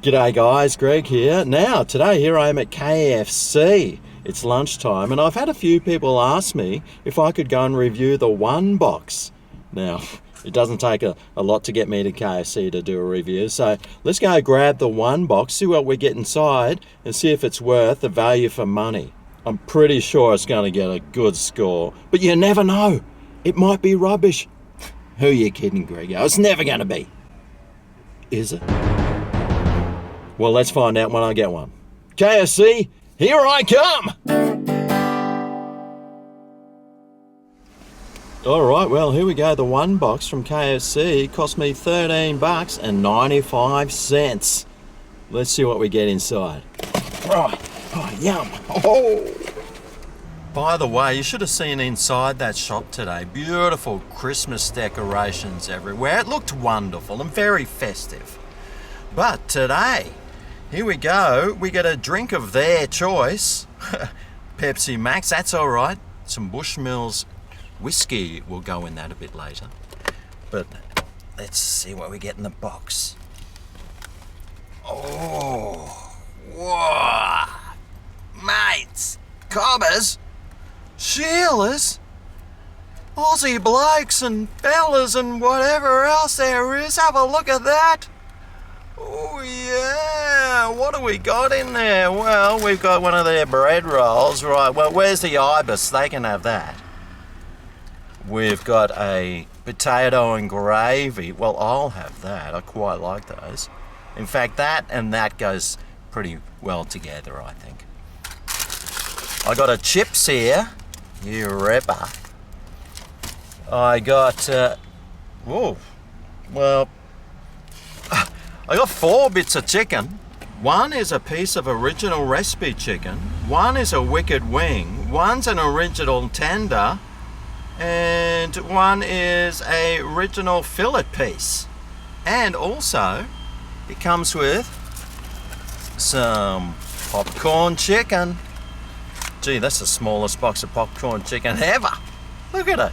G'day guys, Greg here. Now, today here I am at KFC. It's lunchtime and I've had a few people ask me if I could go and review the One Box. Now, it doesn't take a lot to get me to KFC to do a review, so let's go grab the One Box, see what we get inside and see if it's worth the value for money. I'm pretty sure it's going to get a good score, but you never know. It might be rubbish. Who are you kidding, Greg? It's never going to be. Is it? Well, let's find out when I get one. KFC, here I come! Alright, well, here we go. The One Box from KFC cost me $13.95. Let's see what we get inside. Right. Oh, yum. Oh! By the way, you should have seen inside that shop today. Beautiful Christmas decorations everywhere. It looked wonderful and very festive. But today, here we go. We get a drink of their choice. Pepsi Max, that's all right. Some Bushmills whiskey will go in that a bit later. But let's see what we get in the box. Oh, whoa. Mates, cobbers, Sheilas, Aussie blokes and fellas and whatever else there is. Have a look at that. Oh yeah, what do we got in there? Well, we've got one of their bread rolls, right? Well, where's the ibis? They can have that. We've got a potato and gravy. Well, I'll have that. I quite like those. In fact, that and that goes pretty well together, I think. I got a chips here. You ripper. I got, I got 4 bits of chicken. One is a piece of original recipe chicken. One is a wicked wing. One's an original tender. And one is a original fillet piece. And also, it comes with some popcorn chicken. Gee, that's the smallest box of popcorn chicken ever. Look at it.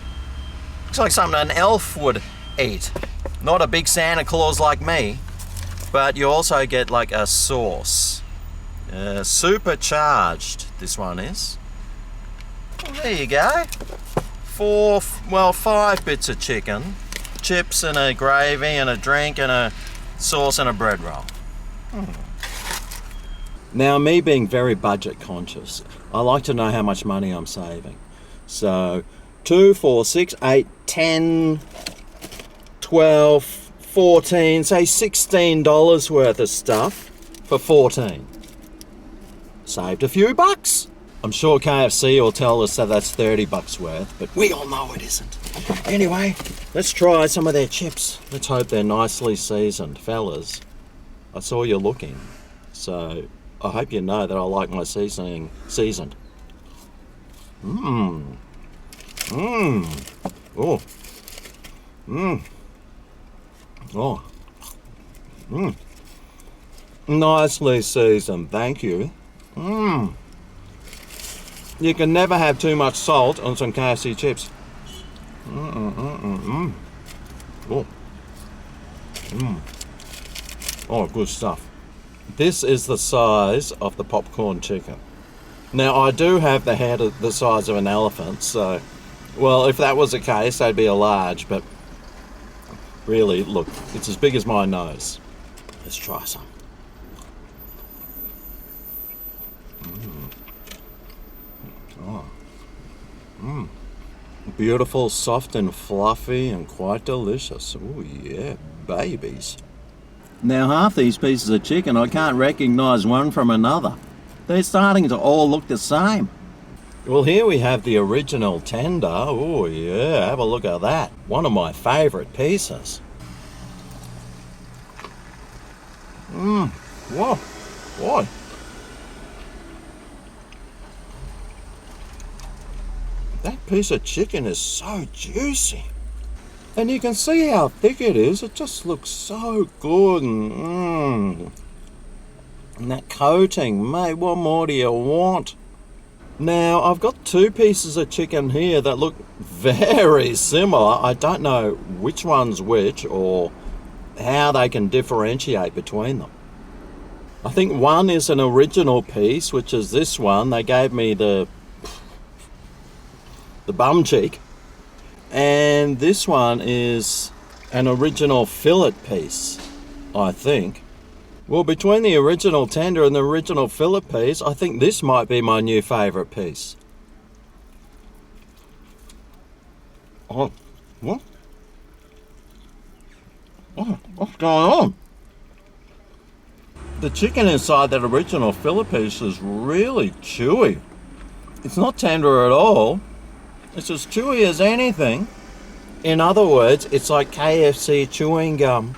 Looks like something an elf would eat. Not a big Santa Claus like me. But you also get like a sauce. Supercharged, this one is. Well, there you go. 5 bits of chicken. Chips and a gravy and a drink and a sauce and a bread roll. Now, me being very budget conscious, I like to know how much money I'm saving. So, 2, 4, 6, 8, 10, 12, 14, say $16 worth of stuff for 14. Saved a few bucks. I'm sure KFC will tell us that that's 30 bucks worth, but we all know it isn't. Anyway, let's try some of their chips. Let's hope they're nicely seasoned. Fellas, I saw you looking, so I hope you know that I like my seasoning seasoned. Oh. Oh. Nicely seasoned, thank you. You can never have too much salt on some KFC chips. Oh, good stuff. This is the size of the popcorn chicken. Now, I do have the head the size of an elephant, so, well, if that was the case, they'd be a large, but really, look, it's as big as my nose. Let's try some. Beautiful, soft and fluffy and quite delicious. Oh yeah, babies. Now, half these pieces of chicken, I can't recognise one from another. They're starting to all look the same. Well, here we have the original tender. Oh yeah, have a look at that. One of my favourite pieces. Whoa, boy. That piece of chicken is so juicy. And you can see how thick it is. It just looks so good. And that coating, mate, what more do you want? Now, I've got 2 pieces of chicken here that look very similar. I don't know which one's which or how they can differentiate between them. I think one is an original piece, which is this one. They gave me the bum cheek. And this one is an original fillet piece, I think. Well, between the original tender and the original fillet piece, I think this might be my new favourite piece. Oh, what? Oh, what's going on? The chicken inside that original fillet piece is really chewy. It's not tender at all. It's as chewy as anything. In other words, it's like KFC chewing gum.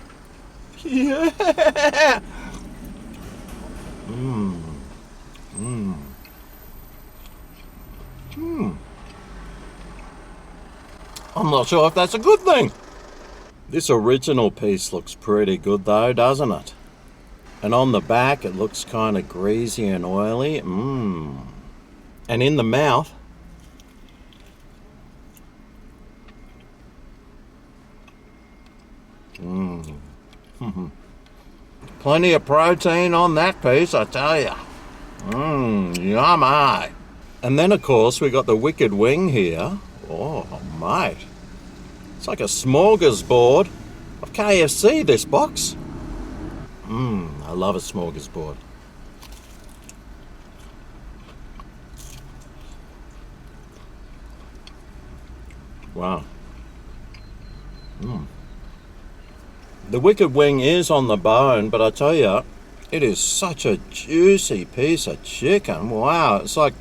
Yeah. I'm not sure if that's a good thing. This original piece looks pretty good though, doesn't it? And on the back it looks kind of greasy and oily. And in the mouth, plenty of protein on that piece, I tell ya. Yummy. And then of course we got the wicked wing here. Oh mate, it's like a smorgasbord of KFC, this box. I love a smorgasbord. Wow. The wicked wing is on the bone, but I tell you, it is such a juicy piece of chicken. Wow, it's like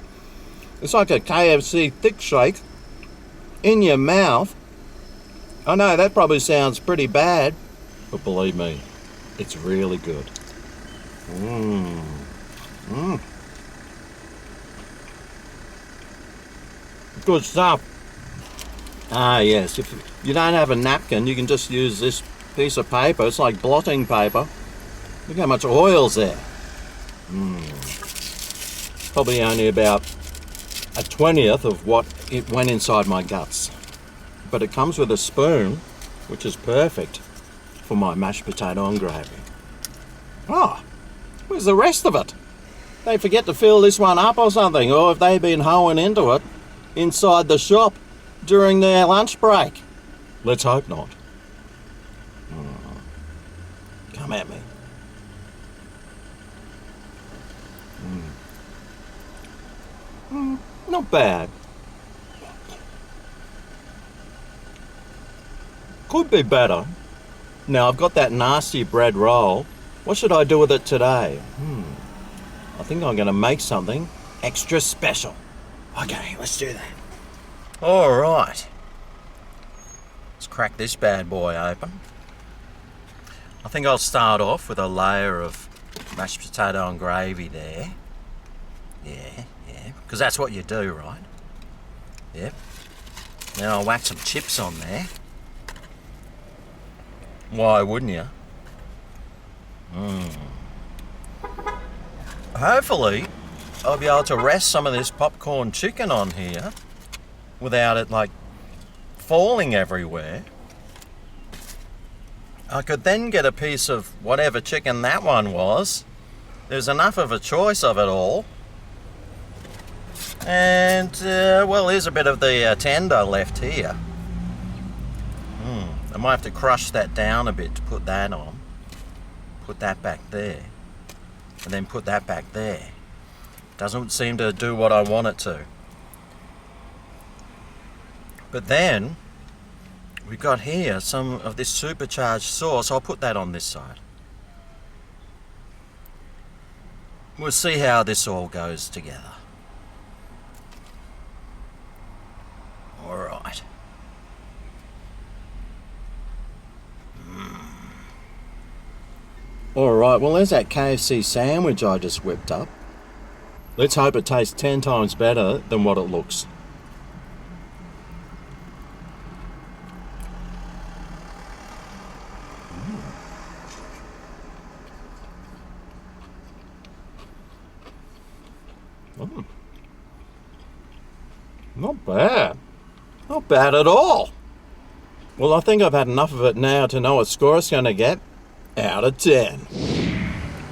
a KFC thick shake in your mouth. I know that probably sounds pretty bad, but believe me, it's really good. Good stuff. Ah yes, if you don't have a napkin, you can just use this piece of paper. It's like blotting paper. Look how much oil's there. Probably only about a 20th of what it went inside my guts. But it comes with a spoon, which is perfect for my mashed potato and gravy. Oh, where's the rest of it? They forget to fill this one up or something, or have they been hoeing into it inside the shop during their lunch break? Let's hope not. Come at me. Not bad. Could be better. Now I've got that nasty bread roll. What should I do with it today? I think I'm going to make something extra special. Okay, let's do that. All right. Let's crack this bad boy open. I think I'll start off with a layer of mashed potato and gravy there. Yeah, because that's what you do, right? Yep. Then I'll whack some chips on there. Why wouldn't you? Hopefully, I'll be able to rest some of this popcorn chicken on here without it like falling everywhere. I could then get a piece of whatever chicken that one was. There's enough of a choice of it all. And, well, here's a bit of the tender left here. I might have to crush that down a bit to put that on. Put that back there. And then put that back there. Doesn't seem to do what I want it to. But then, we've got here some of this supercharged sauce. I'll put that on this side. We'll see how this all goes together. All right. All right, well, there's that KFC sandwich I just whipped up. Let's hope it tastes 10 times better than what it looks. Not bad. Not bad at all. Well, I think I've had enough of it now to know what score it's going to get out of 10.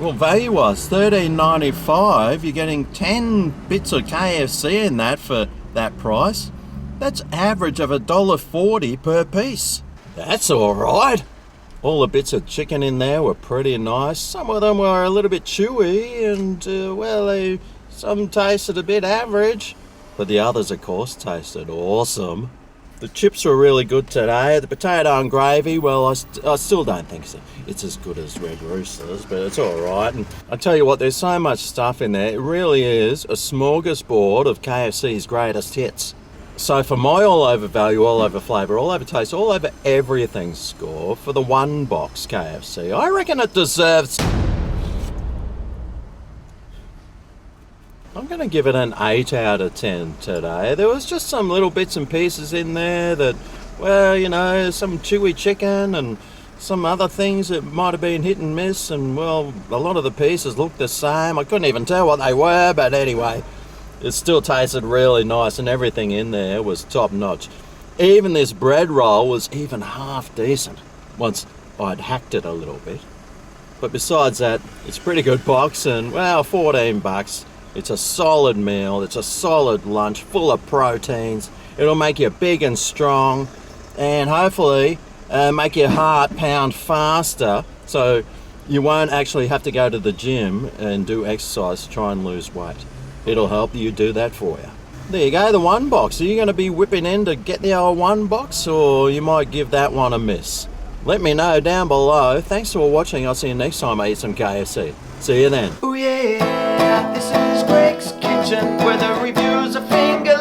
Well, value-wise, $13.95. You're getting 10 bits of KFC in that for that price. That's average of $1.40 per piece. That's all right. All the bits of chicken in there were pretty nice. Some of them were a little bit chewy and, some tasted a bit average. But the others, of course, tasted awesome. The chips were really good today. The potato and gravy, well, I still don't think so. It's as good as Red Rooster's, but it's all right. And I tell you what, there's so much stuff in there. It really is a smorgasbord of KFC's greatest hits. So for my all over value, all over flavour, all over taste, all over everything score for the One Box KFC, I reckon it deserves... I'm going to give it an 8 out of 10 today. There was just some little bits and pieces in there that, well, some chewy chicken and some other things that might have been hit and miss, and, well, a lot of the pieces looked the same. I couldn't even tell what they were, but anyway, it still tasted really nice, and everything in there was top notch. Even this bread roll was even half decent once I'd hacked it a little bit. But besides that, it's a pretty good box, and, well, $14. It's a solid meal, it's a solid lunch full of proteins. It'll make you big and strong and hopefully make your heart pound faster, so you won't actually have to go to the gym and do exercise to try and lose weight. It'll help you do that for you. There you go, the One Box. Are you going to be whipping in to get the old One Box, or you might give that one a miss? Let me know down below. Thanks for watching. I'll see you next time I eat some KFC. See you then. Oh yeah, this is Greg's Kitchen, where the reviews are finger